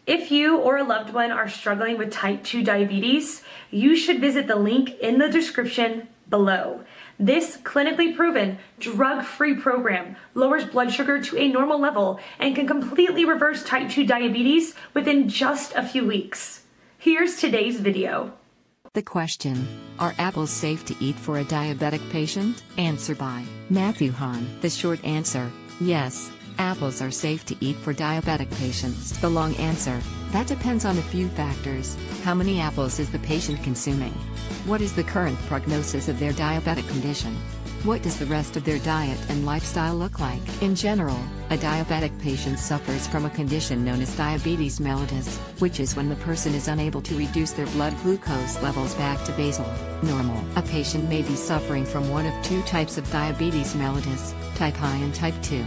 If you or a loved one are struggling with type 2 diabetes, you should visit the link in the description below. This clinically proven, drug-free program lowers blood sugar to a normal level and can completely reverse type 2 diabetes within just a few weeks. Here's today's video. The question, are apples safe to eat for a diabetic patient? Answer by Matthew Hahn. The short answer, yes, apples are safe to eat for diabetic patients. The long answer, that depends on a few factors. How many apples is the patient consuming? What is the current prognosis of their diabetic condition? What does the rest of their diet and lifestyle look like? In general, a diabetic patient suffers from a condition known as diabetes mellitus, which is when the person is unable to reduce their blood glucose levels back to basal, normal. A patient may be suffering from one of two types of diabetes mellitus, type I and type 2.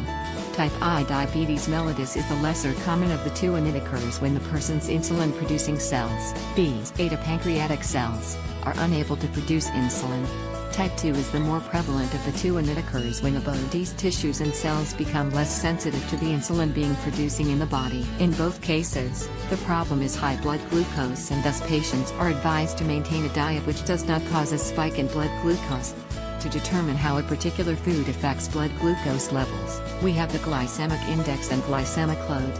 Type I diabetes mellitus is the lesser common of the two, and it occurs when the person's insulin-producing cells, beta pancreatic cells, are unable to produce insulin. Type 2 is the more prevalent of the two, and it occurs when the body's tissues and cells become less sensitive to the insulin being producing in the body. In both cases, the problem is high blood glucose, and thus patients are advised to maintain a diet which does not cause a spike in blood glucose. To determine how a particular food affects blood glucose levels, we have the glycemic index and glycemic load.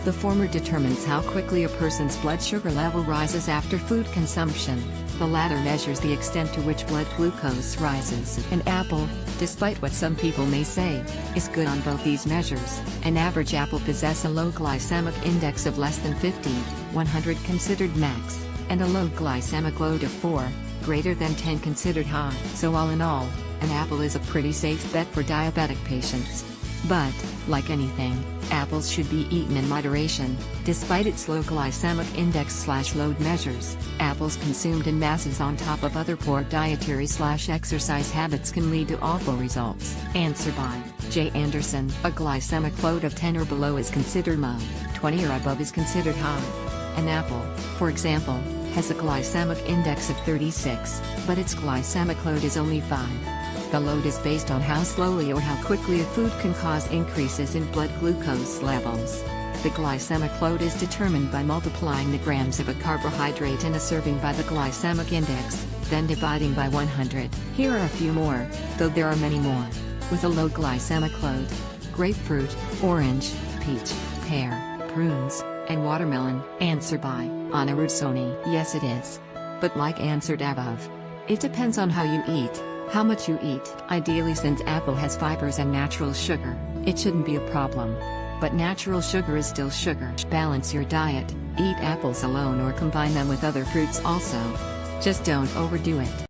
The former determines how quickly a person's blood sugar level rises after food consumption. The latter measures the extent to which blood glucose rises. An apple, despite what some people may say, is good on both these measures. An average apple possesses a low glycemic index of less than 50, 100 considered max, and a low glycemic load of 4, greater than 10 considered high. So all in all, an apple is a pretty safe bet for diabetic patients. But, like anything, apples should be eaten in moderation. Despite its low glycemic index/load measures, apples consumed in masses on top of other poor dietary/exercise habits can lead to awful results. Answer by J. Anderson. A glycemic load of 10 or below is considered low, 20 or above is considered high. An apple, for example, has a glycemic index of 36, but its glycemic load is only 5. The load is based on how slowly or how quickly a food can cause increases in blood glucose levels. The glycemic load is determined by multiplying the grams of a carbohydrate in a serving by the glycemic index, then dividing by 100. Here are a few more, though there are many more. With a low glycemic load: grapefruit, orange, peach, pear, prunes, and watermelon. Answer by Anna Russoni. Yes, it is. But like answered above, it depends on how you eat. How much you eat. Ideally, since apple has fibers and natural sugar, it shouldn't be a problem. But natural sugar is still sugar. Balance your diet, eat apples alone or combine them with other fruits also. Just don't overdo it.